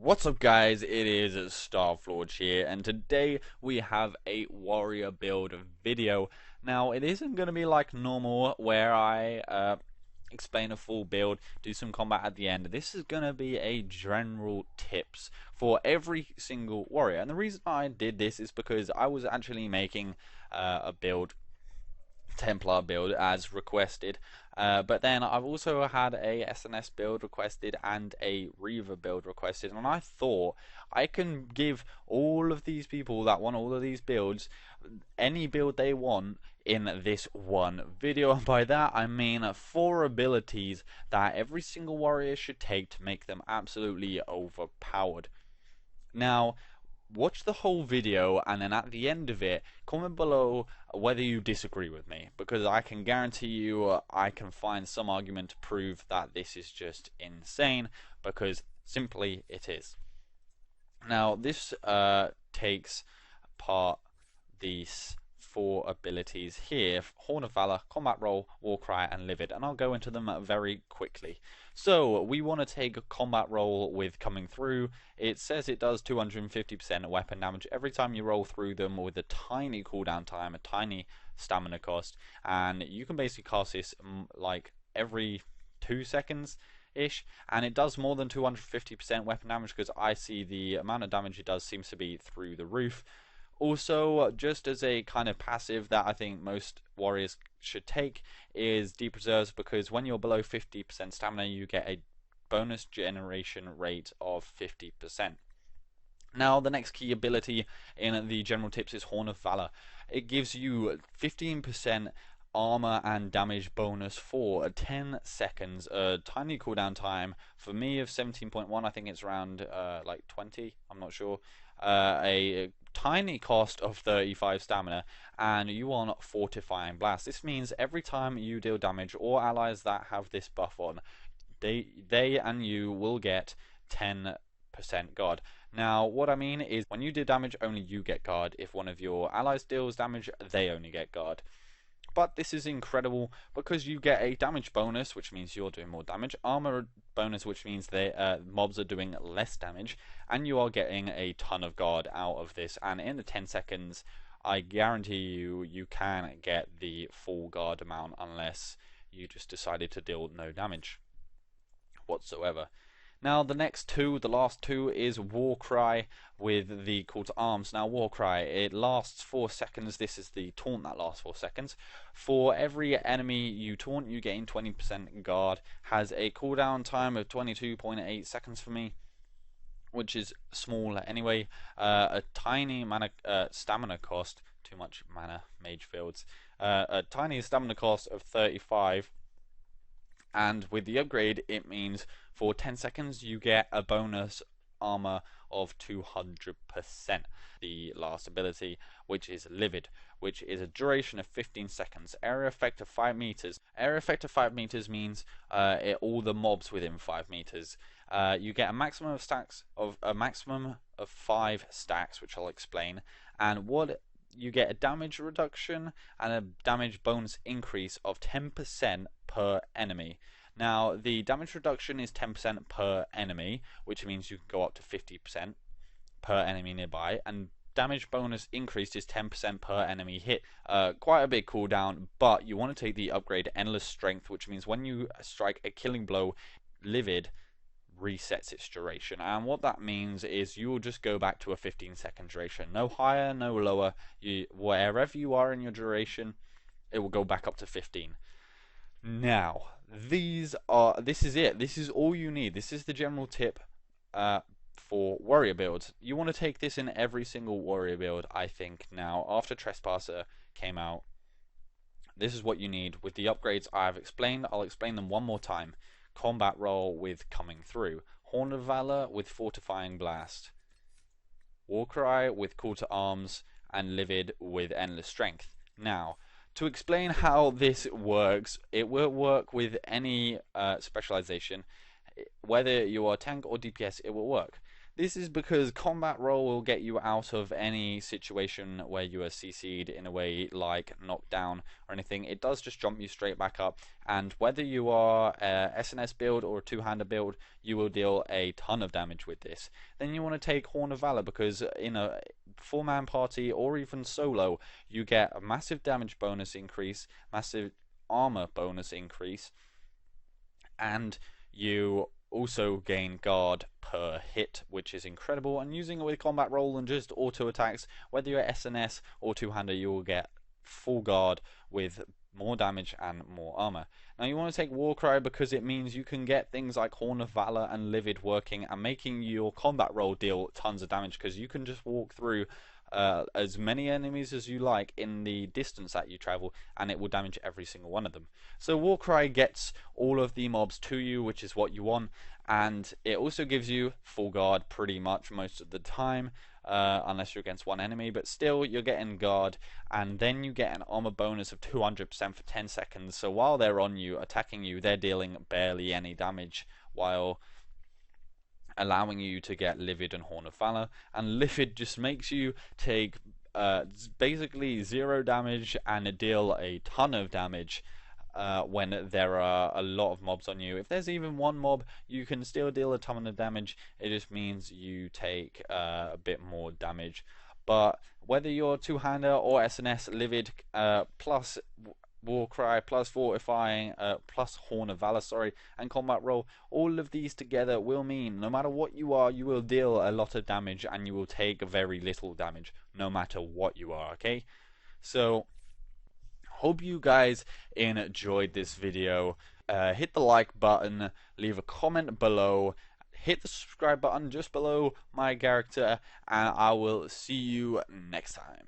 What's up guys, it is StarFlorge here, and today we have a warrior build video. Now it isn't going to be like normal where I explain a full build, do some combat at the end. This is going to be a general tips for every single warrior, and the reason I did this is because I was actually making a build, Templar build as requested, but then I've also had a SNS build requested and a Reaver build requested, and I thought I can give all of these people that want all of these builds any build they want in this one video. And by that I mean 4 abilities that every single warrior should take to make them absolutely overpowered. Now watch the whole video, and then at the end of it comment below whether you disagree with me, because I can guarantee you I can find some argument to prove that this is just insane, because simply it is. Now this takes part these 4 abilities here: Horn of Valor, Combat Roll, Warcry, and Livid, and I'll go into them very quickly. So we want to take a Combat Roll with Coming Through. It says it does 250% weapon damage every time you roll through them, with a tiny cooldown time, a tiny stamina cost, and you can basically cast this like every 2 seconds ish, and it does more than 250% weapon damage, because I see the amount of damage it does seems to be through the roof. Also, just as a kind of passive that I think most warriors should take, is Deep Reserves, because when you're below 50% stamina you get a bonus generation rate of 50%. Now the next key ability in the general tips is Horn of Valor. It gives you 15% armor and damage bonus for 10 seconds, a tiny cooldown time for me of 17.1. I think it's around like 20, I'm not sure. A tiny cost of 35 stamina, and you want Fortifying Blast. This means every time you deal damage, or allies that have this buff on, they and you will get 10% guard. Now what I mean is, when you do damage, only you get guard. If one of your allies deals damage, they only get guard. But this is incredible because you get a damage bonus, which means you're doing more damage, armor bonus, which means the mobs are doing less damage, and you are getting a ton of guard out of this. And in the 10 seconds, I guarantee you can get the full guard amount, unless you just decided to deal no damage whatsoever. Now the next two, the last two, is Warcry with the Call to Arms. Now Warcry, it lasts 4 seconds. This is the taunt that lasts 4 seconds. For every enemy you taunt, you gain 20% guard. Has a cooldown time of 22.8 seconds for me, which is small anyway. A tiny mana stamina cost, too much mana, mage fields. A tiny stamina cost of 35. And with the upgrade, it means for 10 seconds you get a bonus armor of 200%. The last ability, which is Livid, which is a duration of 15 seconds, area effect of 5 meters. Area effect of 5 meters means all the mobs within 5 meters. You get a maximum of 5 stacks, which I'll explain. And what you get, a damage reduction and a damage bonus increase of 10% per enemy. Now the damage reduction is 10% per enemy, which means you can go up to 50% per enemy nearby, and damage bonus increase is 10% per enemy hit. Quite a big cooldown, but you want to take the upgrade Endless Strength, which means when you strike a killing blow, Livid resets its duration. And what that means is you will just go back to a 15-second duration, no higher, no lower. Wherever you are in your duration, it will go back up to 15. Now this is it. This is all you need. This is the general tip for warrior builds. You want to take this in every single warrior build, I think. Now after Trespasser came out, this is what you need. With the upgrades I've explained, I'll explain them one more time. Combat Roll with Coming Through, Horn of Valor with Fortifying Blast, Warcry with Call to Arms, and Livid with Endless Strength. Now to explain how this works, it will work with any specialization. Whether you are tank or DPS, it will work. This is because combat roll will get you out of any situation where you are CC'd in a way like knockdown or anything. It does just jump you straight back up, and whether you are a SNS build or a two-hander build, you will deal a ton of damage with this. Then you want to take Horn of Valor, because in a four-man party or even solo, you get a massive damage bonus increase, massive armor bonus increase, and you also gain guard per hit, which is incredible. And using it with combat roll and just auto attacks, whether you're SNS or two-hander, you will get full guard with more damage and more armor. Now you want to take Warcry because it means you can get things like Horn of Valor and Livid working and making your combat roll deal tons of damage, because you can just walk through as many enemies as you like in the distance that you travel, and it will damage every single one of them. So Warcry gets all of the mobs to you, which is what you want, and it also gives you full guard pretty much most of the time, unless you're against one enemy, but still you're getting guard, and then you get an armor bonus of 200% for 10 seconds, so while they're on you, attacking you, they're dealing barely any damage, while allowing you to get Livid and Horn of Valor. And Livid just makes you take basically 0 damage and deal a ton of damage when there are a lot of mobs on you. If there's even one mob, you can still deal a ton of damage. It just means you take a bit more damage. But whether you're two-hander or SNS, Livid plus Warcry plus Fortifying plus Horn of Valor, and combat roll, all of these together will mean no matter what you are, you will deal a lot of damage and you will take very little damage no matter what you are. Okay, so hope you guys enjoyed this video. Hit the like button, leave a comment below, hit the subscribe button just below my character, and I will see you next time.